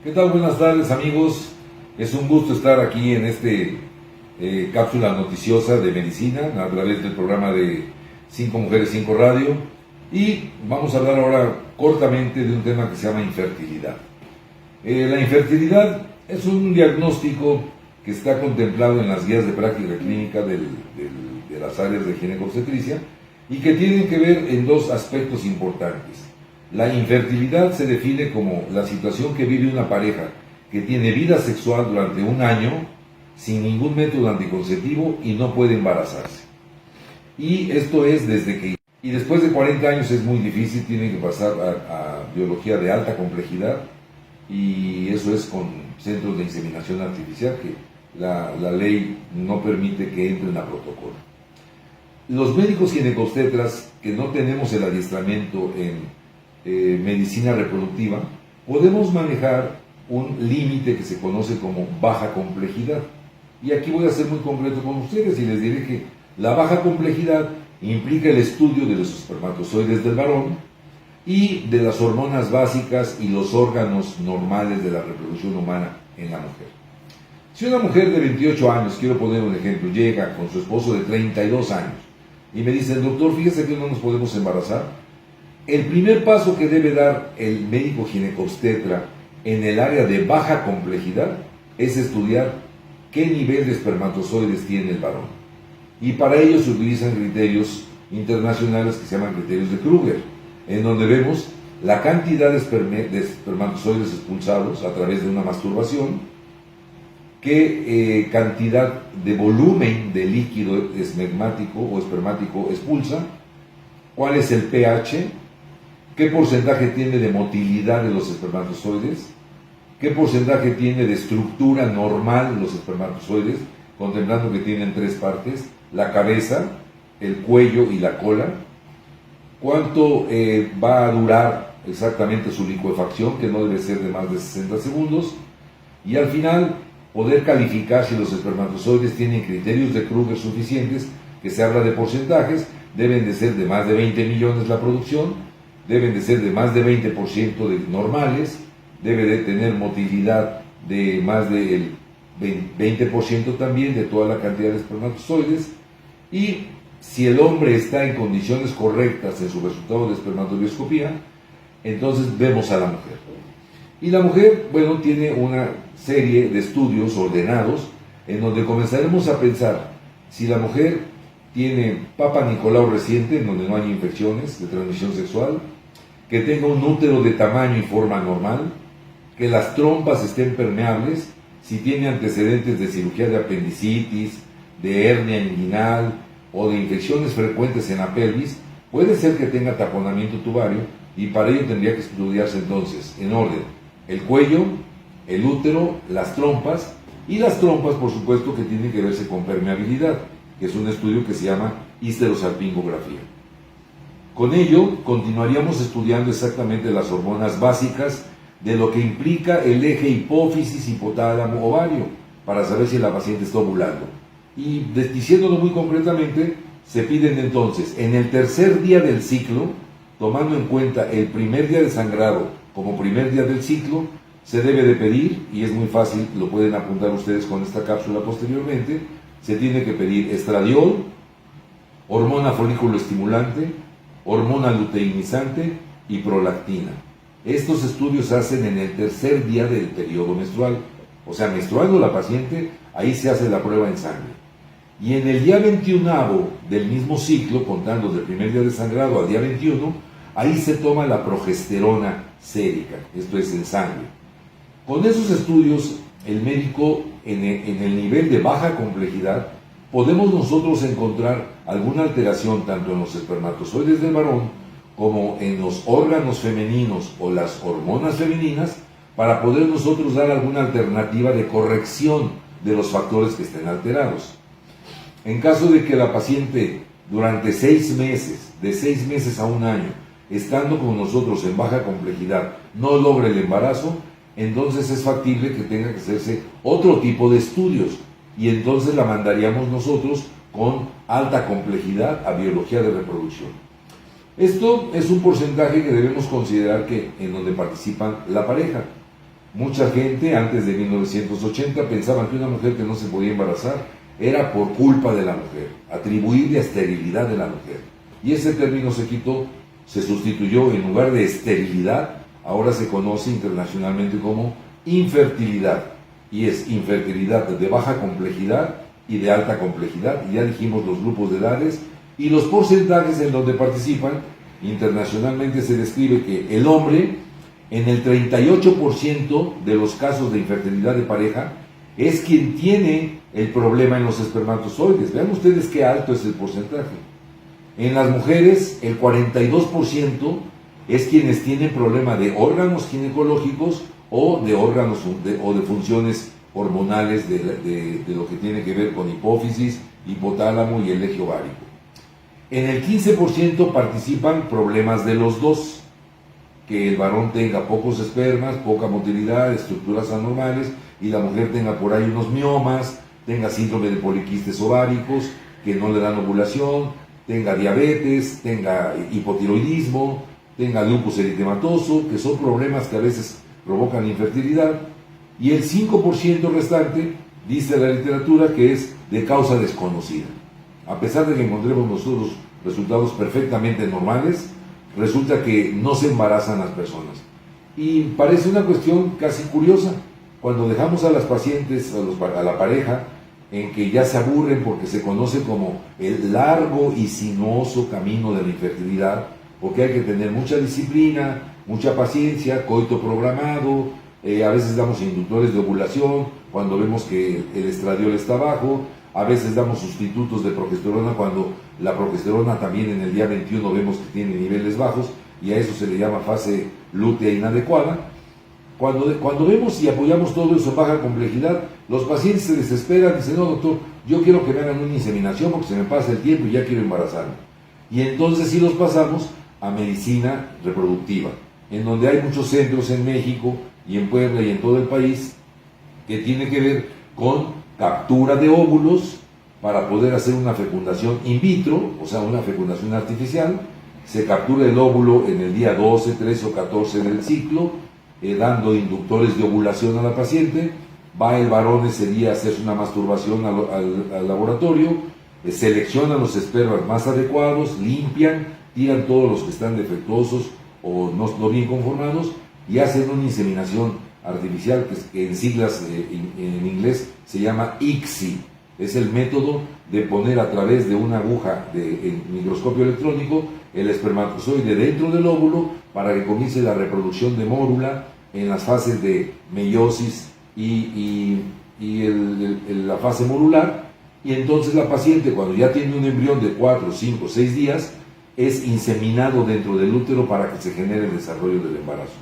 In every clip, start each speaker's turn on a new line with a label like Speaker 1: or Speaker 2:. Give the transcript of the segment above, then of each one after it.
Speaker 1: ¿Qué tal? Buenas tardes, amigos. Es un gusto estar aquí en cápsula noticiosa de medicina a través del programa de 5 Mujeres, 5 Radio. Y vamos a hablar ahora cortamente de un tema que se llama infertilidad. La infertilidad es un diagnóstico que está contemplado en las guías de práctica clínica de las áreas de ginecobstetricia y que tienen que ver en dos aspectos importantes. La infertilidad se define como la situación que vive una pareja que tiene vida sexual durante un año sin ningún método anticonceptivo y no puede embarazarse. Y esto es y después de 40 años es muy difícil, tienen que pasar a biología de alta complejidad, y eso es con centros de inseminación artificial que la ley no permite que entren a protocolo. Los médicos ginecobstetras que no tenemos el adiestramiento en medicina reproductiva, podemos manejar un límite que se conoce como baja complejidad. Y aquí voy a ser muy concreto con ustedes y les diré que la baja complejidad implica el estudio de los espermatozoides del varón y de las hormonas básicas y los órganos normales de la reproducción humana en la mujer. Si una mujer de 28 años, quiero poner un ejemplo, llega con su esposo de 32 años y me dice: doctor, fíjese que no nos podemos embarazar, el primer paso que debe dar el médico ginecobstetra en el área de baja complejidad es estudiar qué nivel de espermatozoides tiene el varón. Y para ello se utilizan criterios internacionales que se llaman criterios de Kruger, en donde vemos la cantidad de espermatozoides expulsados a través de una masturbación, qué cantidad de volumen de líquido esmermático o espermático expulsa, cuál es el pH, qué porcentaje tiene de motilidad de los espermatozoides, qué porcentaje tiene de estructura normal los espermatozoides, contemplando que tienen 3 partes: la cabeza, el cuello y la cola, cuánto va a durar exactamente su licuefacción, que no debe ser de más de 60 segundos, y al final poder calificar si los espermatozoides tienen criterios de Kruger suficientes, que se habla de porcentajes, deben de ser de más de 20 millones la producción, deben de ser de más de 20% de normales, debe de tener motilidad de más del 20% también de toda la cantidad de espermatozoides, y si el hombre está en condiciones correctas en su resultado de espermatobioscopía, entonces vemos a la mujer. Y la mujer, bueno, tiene una serie de estudios ordenados en donde comenzaremos a pensar si la mujer tiene Papa Nicolau reciente, en donde no hay infecciones de transmisión sexual, que tenga un útero de tamaño y forma normal, que las trompas estén permeables, si tiene antecedentes de cirugía de apendicitis, de hernia inguinal o de infecciones frecuentes en la pelvis, puede ser que tenga taponamiento tubario, y para ello tendría que estudiarse entonces, en orden, el cuello, el útero, las trompas, y las trompas, por supuesto, que tienen que verse con permeabilidad, que es un estudio que se llama histerosalpingografía. Con ello, continuaríamos estudiando exactamente las hormonas básicas de lo que implica el eje hipófisis, hipotálamo, ovario, para saber si la paciente está ovulando. Y diciéndolo muy concretamente, se piden entonces, en el tercer día del ciclo, tomando en cuenta el primer día de sangrado como primer día del ciclo, se debe de pedir, y es muy fácil, lo pueden apuntar ustedes con esta cápsula posteriormente, se tiene que pedir estradiol, hormona folículo estimulante, hormona luteinizante y prolactina. Estos estudios se hacen en el tercer día del periodo menstrual, o sea, menstruando la paciente, ahí se hace la prueba en sangre. Y en el día 21 del mismo ciclo, contando del primer día de sangrado al día 21, ahí se toma la progesterona sérica, esto es en sangre. Con esos estudios, el médico, en el nivel de baja complejidad, podemos nosotros encontrar alguna alteración tanto en los espermatozoides del varón como en los órganos femeninos o las hormonas femeninas, para poder nosotros dar alguna alternativa de corrección de los factores que estén alterados. En caso de que la paciente durante 6 meses, de 6 meses a un año, estando con nosotros en baja complejidad, no logre el embarazo, entonces es factible que tenga que hacerse otro tipo de estudios, y entonces la mandaríamos nosotros con alta complejidad a biología de reproducción. Esto es un porcentaje que debemos considerar que en donde participan la pareja. Mucha gente antes de 1980 pensaba que una mujer que no se podía embarazar era por culpa de la mujer, atribuirle a esterilidad de la mujer. Y ese término se quitó, se sustituyó, en lugar de esterilidad, ahora se conoce internacionalmente como infertilidad. Y es infertilidad de baja complejidad y de alta complejidad. Y ya dijimos los grupos de edades y los porcentajes en donde participan. Internacionalmente se describe que el hombre, en el 38% de los casos de infertilidad de pareja, es quien tiene el problema en los espermatozoides. Vean ustedes qué alto es el porcentaje. En las mujeres, el 42% es quienes tienen problema de órganos ginecológicos o de órganos o de funciones hormonales de lo que tiene que ver con hipófisis, hipotálamo y el eje ovárico. En el 15% participan problemas de los dos, que el varón tenga pocos espermas, poca motilidad, estructuras anormales, y la mujer tenga por ahí unos miomas, tenga síndrome de poliquistes ováricos, que no le dan ovulación, tenga diabetes, tenga hipotiroidismo, tenga lupus eritematoso, que son problemas que a veces provocan infertilidad, y el 5% restante, dice la literatura, que es de causa desconocida. A pesar de que encontremos nosotros resultados perfectamente normales, resulta que no se embarazan las personas. Y parece una cuestión casi curiosa, cuando dejamos a las pacientes, a la pareja, en que ya se aburren porque se conoce como el largo y sinuoso camino de la infertilidad, porque hay que tener mucha disciplina, mucha paciencia, coito programado, a veces damos inductores de ovulación cuando vemos que el estradiol está bajo, a veces damos sustitutos de progesterona cuando la progesterona también en el día 21 vemos que tiene niveles bajos, y a eso se le llama fase lútea inadecuada. Cuando vemos y apoyamos todo eso en baja complejidad, los pacientes se desesperan y dicen: no, doctor, yo quiero que me hagan una inseminación porque se me pasa el tiempo y ya quiero embarazarme. Y entonces sí los pasamos a medicina reproductiva, en donde hay muchos centros en México y en Puebla y en todo el país que tiene que ver con captura de óvulos para poder hacer una fecundación in vitro, o sea, una fecundación artificial. Se captura el óvulo en el día 12, 13 o 14 del ciclo, dando inductores de ovulación a la paciente. Va el varón ese día a hacerse una masturbación al laboratorio, seleccionan los espermas más adecuados, limpian, tiran todos los que están defectuosos o no bien conformados y hacen una inseminación artificial que en siglas en inglés se llama ICSI. Es el método de poner a través de una aguja en microscopio electrónico el espermatozoide dentro del óvulo para que comience la reproducción de mórula en las fases de meiosis y la fase morular. Y entonces la paciente, cuando ya tiene un embrión de 4, 5, 6 días, es inseminado dentro del útero para que se genere el desarrollo del embarazo.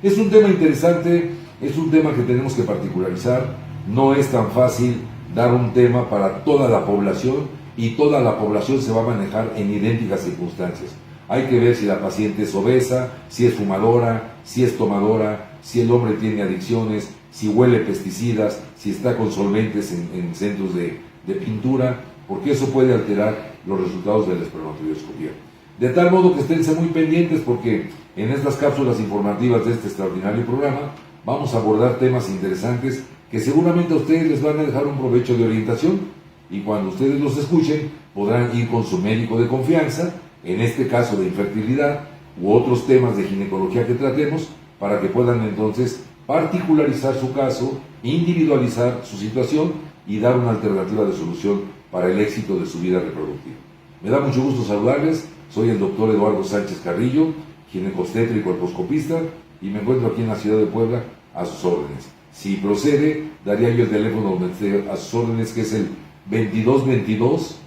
Speaker 1: Es un tema interesante, es un tema que tenemos que particularizar. No es tan fácil dar un tema para toda la población, y toda la población se va a manejar en idénticas circunstancias. Hay que ver si la paciente es obesa, si es fumadora, si es tomadora, si el hombre tiene adicciones, si huele pesticidas, si está con solventes en centros de pintura, porque eso puede alterar los resultados de la espermatozoidoscopía. De tal modo que esténse muy pendientes, porque en estas cápsulas informativas de este extraordinario programa vamos a abordar temas interesantes que seguramente a ustedes les van a dejar un provecho de orientación, y cuando ustedes los escuchen podrán ir con su médico de confianza, en este caso de infertilidad u otros temas de ginecología que tratemos, para que puedan entonces particularizar su caso, individualizar su situación y dar una alternativa de solución para el éxito de su vida reproductiva. Me da mucho gusto saludarles. Soy el doctor Eduardo Sánchez Carrillo, ginecobstetra y colposcopista, y me encuentro aquí en la ciudad de Puebla a sus órdenes. Si procede, daría yo el teléfono donde esté a sus órdenes, que es el 2222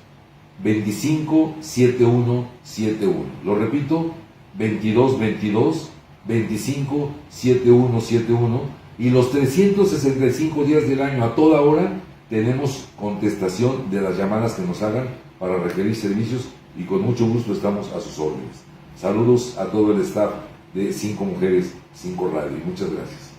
Speaker 1: 25 71 71. Lo repito, 2222 25 71 71. Y los 365 días del año, a toda hora, tenemos contestación de las llamadas que nos hagan para requerir servicios, y con mucho gusto estamos a sus órdenes. Saludos a todo el staff de 5 Mujeres, 5 Radio. Muchas gracias.